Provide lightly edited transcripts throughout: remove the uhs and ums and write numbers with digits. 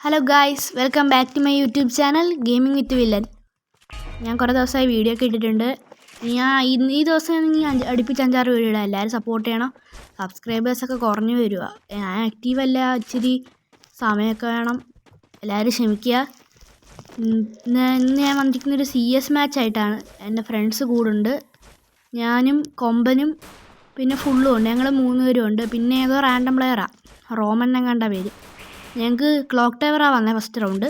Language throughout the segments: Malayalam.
Hello guys, welcome back to my YouTube channel gaming with villain. ഞാൻ കുറേ ദിവസമായി വീഡിയോ ഒക്കെ ഇട്ടിട്ടുണ്ട്. ഈ ദിവസം അടുപ്പിച്ച് 5-6 വീഡിയോ ഇടാം. എല്ലാവരും സപ്പോർട്ട് ചെയ്യണം. സബ്സ്ക്രൈബേഴ്സൊക്കെ കുറഞ്ഞു വരിക. ഞാൻ ആക്റ്റീവല്ല, ഇച്ചിരി സമയമൊക്കെ വേണം. എല്ലാവരും ക്ഷമിക്കുക. ഇന്ന് ഞാൻ വന്നിരിക്കുന്നൊരു CS മാച്ചായിട്ടാണ്. എൻ്റെ ഫ്രണ്ട്സ് കൂടുണ്ട്. ഞാനും കൊമ്പനും പിന്നെ ഫുള്ളും ഉണ്ട്. ഞങ്ങൾ 3 പേരും ഉണ്ട്. പിന്നെ ഏതോ റാൻഡം പ്ലെയറാണ്, റോമൻ എങ്ങാണ്ട പേര്. ഞങ്ങൾക്ക് ക്ലോക്ക് ടവറാണ് വന്നത് ഫസ്റ്റ് റൗണ്ട്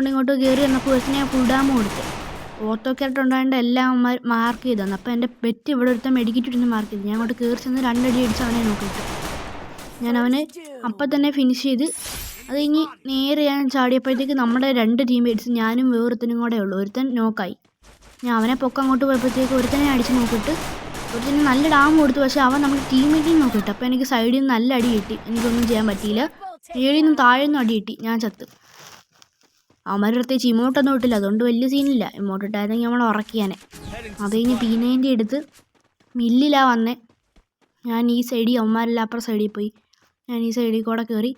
ഇങ്ങോട്ട് കയറി വന്നപ്പോൾ ഞാൻ ഫുൾ ഡാം കൊടുത്ത്. ഓട്ടോക്കായിട്ട് ഉണ്ടായതുകൊണ്ട് എല്ലാം മാർക്ക് ചെയ്ത് തന്നു. അപ്പോൾ എൻ്റെ ബെറ്റ് ഇവിടെ ഒരുത്തൻ മെഡിക്കിട്ടിരുന്ന് മാർക്ക് ചെയ്തു. ഞാൻ അങ്ങോട്ട് കയറി ചെന്ന് 2 അടി അടിച്ച് അവനെ നോക്കിയിട്ട് ഞാൻ അവനെ അപ്പം തന്നെ ഫിനിഷ് ചെയ്ത്. അത് കഴിഞ്ഞ് നേരെ ഞാൻ ചാടിയപ്പോഴത്തേക്ക് നമ്മുടെ 2 ടീംമേറ്റ്സ്, ഞാനും വേറൊരുത്തനും കൂടെ ഉള്ളൂ. ഒരുത്തൻ നോക്കായി. ഞാൻ അവനെ അങ്ങോട്ട് പോയപ്പോഴത്തേക്ക് ഒരുത്തനെ അടിച്ച് നോക്കിയിട്ട് ഒരുത്തന് നല്ല ഡാം കൊടുത്തു. പക്ഷേ അവൻ നമ്മുടെ ടീമേറ്റിൽ നോക്കിയിട്ട് അപ്പോൾ എനിക്ക് സൈഡിൽ നിന്ന് നല്ല അടി കിട്ടി. എനിക്കൊന്നും ചെയ്യാൻ പറ്റിയില്ല. ഏഴിൽ നിന്നും താഴെ നിന്നും അടി കിട്ടി. ഞാൻ ചത്ത്. അവന്മാർ പ്രത്യേകിച്ച് ഇമോട്ടൊന്നും ഇട്ടില്ല, അതുകൊണ്ട് വലിയ സീനില്ല. ഇമോട്ട് ഇട്ടായിരുന്നെങ്കിൽ നമ്മൾ ഉറക്കിയാനെ. അത് കഴിഞ്ഞ് P90 എടുത്ത് മില്ലിലാണ് വന്നേ. ഞാൻ ഈ സൈഡിൽ, അവന്മാരെല്ലാം അപ്പുറം സൈഡിൽ പോയി. ഞാൻ ഈ സൈഡിൽ കൂടെ കയറി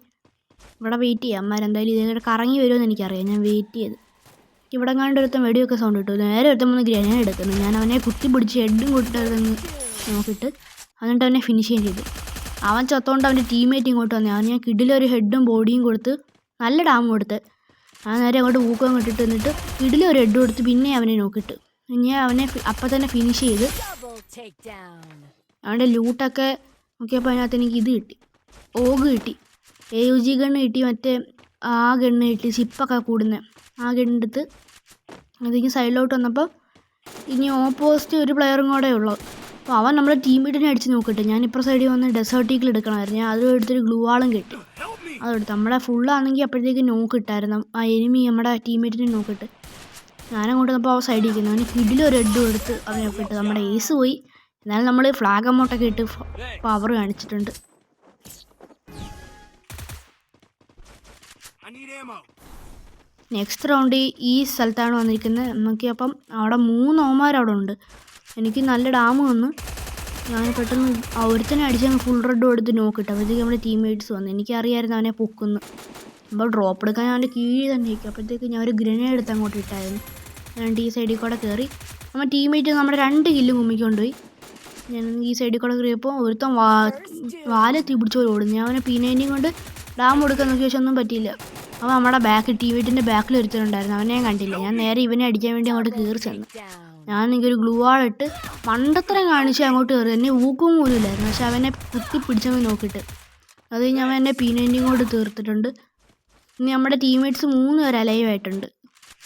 ഇവിടെ വെയിറ്റ് ചെയ്യാം. അവന്മാരെന്തായാലും ഇതേ കറങ്ങി വരുമെന്ന് എനിക്കറിയാം. ഞാൻ വെയിറ്റ് ചെയ്ത് ഇവിടെ കണ്ട് ഒരുത്തൻ വെടിയൊക്കെ സൗണ്ട് കിട്ടും. നേരെ ഒരുത്തൻ വന്ന് ഗ്രനേഡ് എടുക്കുന്നു. ഞാൻ അവനെ കുത്തി പിടിച്ച് ഹെഡും കൊടുത്തതെന്ന് നോക്കിയിട്ട് എന്നിട്ട് അവനെ ഫിനിഷ് ചെയ്തു. അവൻ ചത്തോണ്ട് അവൻ്റെ ടീമേറ്റ് ഇങ്ങോട്ട് വന്നു. ഞാൻ കിഡിലൊരു ഹെഡും ബോഡിയും കൊടുത്ത് നല്ല ഡാം കൊടുത്ത് ഞാൻ നേരെ അങ്ങോട്ട് ഊക്കം ഇട്ടിട്ട് എന്നിട്ട് കിഡിലൊരു ഹെഡ് കൊടുത്ത് പിന്നെ അവനെ നോക്കിയിട്ട് ഞാൻ അവനെ അപ്പം തന്നെ ഫിനിഷ് ചെയ്ത്. അവൻ്റെ ലൂട്ടൊക്കെ നോക്കിയപ്പോൾ അതിനകത്ത് എനിക്ക് ഇത് കിട്ടി, ഓഗ് കിട്ടി, AUG ഗണ്ണ് കിട്ടി, മറ്റേ ആ ഗണ്ണ് കിട്ടി, ചിപ്പൊക്കെ കൂടുന്ന ആ ഗണ്ണെടുത്ത്. അതിങ്ങനെ സൈഡിലോട്ട് വന്നപ്പോൾ ഇനി ഓപ്പോസിറ്റ് ഒരു പ്ലെയറും കൂടെ ഉള്ളു. അപ്പോൾ അവൻ നമ്മുടെ ടീമേറ്റിനെ അടിച്ച് നോക്കിയിട്ട് ഞാനിപ്പോൾ സൈഡിൽ വന്ന് ഡെസേർട്ടിക്കിൽ എടുക്കണമായിരുന്നു. ഞാൻ അതും എടുത്തൊരു ഗ്ലൂ വാളും കിട്ടി. അതെടുത്ത് നമ്മുടെ ഫുള്ളാണെങ്കിൽ അപ്പോഴത്തേക്ക് നോക്കിട്ടായിരുന്നു ആ എനിമി നമ്മുടെ ടീമേറ്റിനെ നോക്കിയിട്ട്. ഞാനങ്ങോട്ട് വന്നപ്പോൾ അവൻ സൈഡിൽ ഇരിക്കുന്നു. അവന് കിഡിലൊരു ഹെഡും എടുത്ത് അവൻ നോക്കിയിട്ട് നമ്മുടെ ഏസ് പോയി. എന്നാലും നമ്മൾ ഫ്ലാഗ് അമൗണ്ടൊക്കെ ഇട്ട് പവർ കാണിച്ചിട്ടുണ്ട്. നെക്സ്റ്റ് റൗണ്ട് ഈ സ്ഥലത്താണ് വന്നിരിക്കുന്നത്. നോക്കിയപ്പം അവിടെ 3 ഓമാർ അവിടെ ഉണ്ട്. എനിക്ക് നല്ല ഡാം വന്നു. ഞാൻ പെട്ടെന്ന് ഒരുത്തനെ അടിച്ച് ഫുൾ റെഡ് എടുത്ത് നോക്കിയിട്ട് അപ്പോഴത്തേക്ക് നമ്മുടെ ടീംമേറ്റ്സ് വന്നു. എനിക്കറിയായിരുന്നു അവനെ പൊക്കുന്നു. അപ്പോൾ ഡ്രോപ്പ് എടുക്കാൻ ഞാൻ അവൻ്റെ കീഴിൽ തന്നെ ഇരിക്കും. അപ്പോഴത്തേക്ക് ഞാൻ ഒരു ഗ്രനേഡ് എടുത്ത് അങ്ങോട്ട് ഇട്ടായിരുന്നു. ഞാൻ ഈ സൈഡിൽ കൂടെ കയറി നമ്മുടെ ടീംമേറ്റ് നമ്മുടെ 2 കില്ലും കുമ്മിക്കൊണ്ടുപോയി. ഞാൻ ഈ സൈഡിൽ കൂടെ കയറിയപ്പോൾ ഒരുത്തൻ വാലെത്തി പിടിച്ച് പോലെ ഓടുന്നു. ഞാൻ അവനെ P90 കൊണ്ട് ഡാം കൊടുക്കാൻ നോക്കിയ പക്ഷെ ഒന്നും പറ്റിയില്ല. അവൻ നമ്മുടെ ടീമേറ്റിൻ്റെ ബാക്കിൽ ഒരുത്തനുണ്ടായിരുന്നു. അവനെ ഞാൻ കണ്ടില്ല. ഞാൻ നേരെ ഇവനെ അടിക്കാൻ വേണ്ടി അങ്ങോട്ട് കയറി ചെന്നു. ഞാൻ എനിക്കൊരു ഗ്ലൂ വാളിട്ട് മണ്ടത്തരം കാണിച്ച് അങ്ങോട്ട് കയറി. എന്നെ ഊക്കും പോലും ഇല്ലായിരുന്നു. പക്ഷെ അവനെ കുത്തി പിടിച്ചവൻ നോക്കിയിട്ട് അത് കഴിഞ്ഞ് അവൻ എന്നെ P90 കൊണ്ട് തീർത്തിട്ടുണ്ട്. ഇനി നമ്മുടെ ടീംമേറ്റ്സ് 3 പേര് അലൈവായിട്ടുണ്ട്.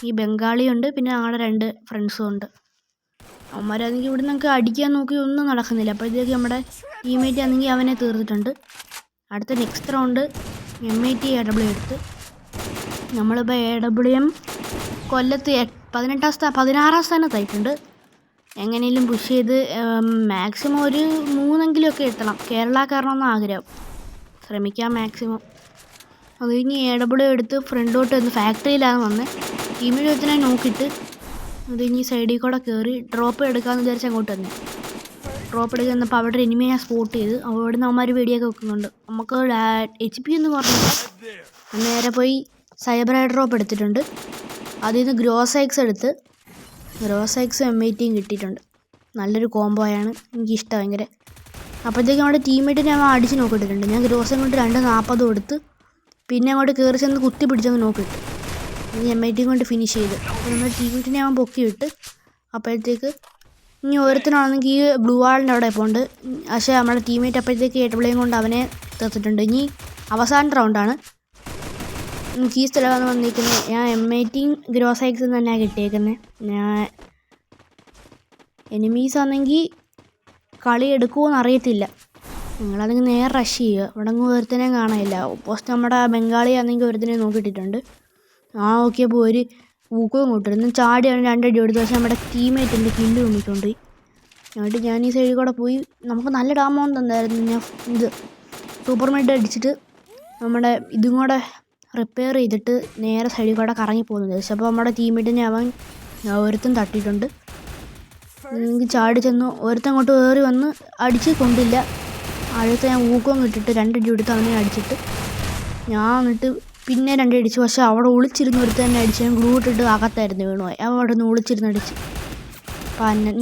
ഈ ബംഗാളിയുണ്ട്, പിന്നെ ഞങ്ങളുടെ 2 ഫ്രണ്ട്സും ഉണ്ട്. അവന്മാരാണെങ്കിൽ ഇവിടെ നിന്നൊക്കെ അടിക്കാൻ നോക്കി ഒന്നും നടക്കുന്നില്ല. അപ്പോഴത്തേക്ക് നമ്മുടെ ടീംമേറ്റ് ആണെങ്കിൽ അവനെ തീർത്തിട്ടുണ്ട്. അടുത്ത നെക്സ്റ്റ് റൗണ്ട് M80 AW എടുത്ത് നമ്മളിപ്പോൾ AWM കൊല്ലത്ത് 16ാം സ്ഥാനത്തായിട്ടുണ്ട്. എങ്ങനെയും പുഷ് ചെയ്ത് മാക്സിമം ഒരു 3 ഒക്കെ എത്തണം. കേരളക്കാരണമെന്ന് ആഗ്രഹം, ശ്രമിക്കാം മാക്സിമം. അത് കഴിഞ്ഞ് AW എടുത്ത് ഫ്രണ്ടോട്ട് വന്ന് ഫാക്ടറിയിലാണ് വന്നത്. ടീമിൽ ഒരുത്തനെ നോക്കിയിട്ട് അത് കഴിഞ്ഞ് സൈഡിൽ കൂടെ കയറി ഡ്രോപ്പ് എടുക്കാമെന്ന് വിചാരിച്ച് അങ്ങോട്ട് വന്നു. ഡ്രോപ്പ് എടുക്കാൻ വന്നപ്പോൾ അവിടെ ഒരു എനിമിയെ സ്പോട്ട് ചെയ്ത് അവിടെ നിന്ന് അവന്മാർ വെടിയൊക്കെ വെക്കുന്നുണ്ട്. നമുക്ക് HP ഒന്നും പറഞ്ഞില്ല. നേരെ പോയി സൈബർ ഡ്രോപ്പ് എടുത്തിട്ടുണ്ട്. അതിൽ നിന്ന് ഗ്രോസൈക്സ് എടുത്ത് ഗ്രോസൈക്സും M80യും കിട്ടിയിട്ടുണ്ട്. നല്ലൊരു കോംബോയാണ്, എനിക്കിഷ്ടം ഭയങ്കര. അപ്പോഴത്തേക്കും നമ്മുടെ ടീമേറ്റിനെ അവൻ അടിച്ച് നോക്കിയിട്ടുണ്ട്. ഞാൻ ഗ്രോസൈ കൊണ്ട് 240 കൊടുത്ത് പിന്നെ അങ്ങോട്ട് കയറി ചെന്ന് കുത്തി പിടിച്ചങ്ങ് നോക്കിയിട്ട് ഇനി M80 കൊണ്ട് ഫിനിഷ് ചെയ്ത് നമ്മുടെ ടീമേറ്റിനെ അവൻ പൊക്കി വിട്ട്. അപ്പോഴത്തേക്ക് ഇനി ഓരോരുത്തരാണെങ്കിൽ ഈ ബ്ലൂ വാളിൻ്റെ അവിടെ പോണ്ട്. പക്ഷേ നമ്മുടെ ടീമേറ്റ് അപ്പോഴത്തേക്ക് AW കൊണ്ട് അവനെ തീർത്തിട്ടുണ്ട്. ഇനി അവസാന റൗണ്ടാണ്. എനിക്ക് ഈ സ്ഥലമാണ് വന്നിരിക്കുന്നത്. ഞാൻ M80 ഗ്രോസൈക്സ് തന്നെയാണ് കിട്ടിയേക്കുന്നത്. ഞാൻ എനിമീസ് ആണെങ്കിൽ കളി എടുക്കുമോയെന്ന് അറിയത്തില്ല. നിങ്ങളാണെങ്കിൽ നേരെ റഷ് ചെയ്യുക. ഇവിടെ അങ്ങ് ഒരുത്തനെ കാണാനില്ല. ഓപ്പോസിറ്റ് നമ്മുടെ ബംഗാളി ആണെങ്കിൽ ഒരുത്തനെ നോക്കിയിട്ടിട്ടുണ്ട്. ആ നോക്കിയപ്പോൾ ഒരു ഊക്കവും കൊണ്ടിരുന്നു. ചാടി അവൻ 2 അടി എടുത്തു. പക്ഷേ നമ്മുടെ ടീമേറ്റിൻ്റെ കില്ല് കൊണ്ടിട്ടുണ്ട്. എന്നിട്ട് ഞാൻ ഈ സൈഡിൽ കൂടെ പോയി. നമുക്ക് നല്ല ഡാമോന്ന് തന്നായിരുന്നു. ഞാൻ ഇത് സൂപ്പർ മെഡ് അടിച്ചിട്ട് നമ്മുടെ ഇതും കൂടെ റിപ്പയർ ചെയ്തിട്ട് നേരെ സൈഡിൽ കൂടെ കറങ്ങി പോകുന്നത്. പക്ഷേ അപ്പോൾ നമ്മുടെ ടീമേറ്റിനെ അവൻ ഒരുത്തൻ തട്ടിയിട്ടുണ്ട്. എനിക്ക് ചാടി ചെന്ന് ഒരുത്തൻ അങ്ങോട്ട് കയറി വന്ന് അടിച്ച് കൊണ്ടില്ല. അടുത്ത ഞാൻ ഊക്കവും കിട്ടിയിട്ട് 2 അടി എടുത്ത് അവനെ അടിച്ചിട്ട് ഞാൻ എന്നിട്ട് പിന്നെ 2 അടിച്ചു. പക്ഷെ അവിടെ ഒളിച്ചിരുന്ന് ഒരുത്ത തന്നെ അടിച്ച്. ഞാൻ ഗ്ലൂ ഇട്ടിട്ട് അകത്തായിരുന്നു വീണുപോയി. അവിടെ നിന്ന് ഒളിച്ചിരുന്ന് അടിച്ച്.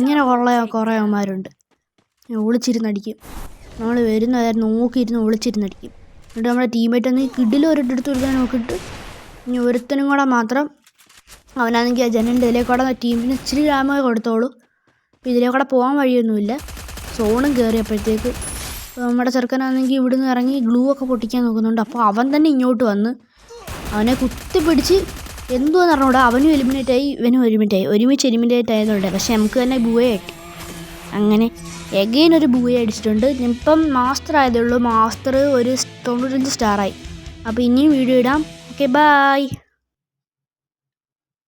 ഇങ്ങനെ കുറേ അവന്മാരുണ്ട്. ഒളിച്ചിരുന്നടിക്കും. നമ്മൾ വരുന്നതായിരുന്നു നോക്കിയിരുന്ന് ഒളിച്ചിരുന്നടിക്കും. എന്നിട്ട് നമ്മുടെ ടീമേറ്റ് ഒന്ന് കിഡിലും ഒരിടത്ത് ഒരുത്താൻ നോക്കിയിട്ട് ഇനി ഒരുത്തനും കൂടെ മാത്രം അവനാണെങ്കിൽ ആ ജനലിൻ്റെ ഇതിലേക്കൂടെ ടീമിന് ഇച്ചിരി രാമ കൊടുത്തോളൂ. അപ്പോൾ ഇതിലേക്കൂടെ പോകാൻ വഴിയൊന്നുമില്ല. സോണും കയറിയപ്പോഴത്തേക്ക് നമ്മുടെ ചെറുക്കനാണെങ്കിൽ ഇവിടുന്ന് ഇറങ്ങി ഗ്ലൂ ഒക്കെ പൊട്ടിക്കാൻ നോക്കുന്നുണ്ട്. അപ്പോൾ അവൻ തന്നെ ഇങ്ങോട്ട് വന്ന് അവനെ കുത്തിപ്പിടിച്ച് എന്തുവാന്ന് പറഞ്ഞൂടാ. അവനും എലിമിനേറ്റായി, ഇവനും ഒരുമിച്ച് എലിമിനേറ്റ് ആയതുകൊണ്ട്. പക്ഷെ നമുക്ക് തന്നെ ബൂയ കിട്ടി. അങ്ങനെ എഗെയിൻ ഒരു ബൂയ അടിച്ചിട്ടുണ്ട്. ഇപ്പം മാസ്റ്റർ ആയതേ ഉള്ളൂ. മാസ്റ്റർ ഒരു 95 സ്റ്റാറായി. അപ്പോൾ ഇനിയും വീഡിയോ ഇടാം. Okay, by.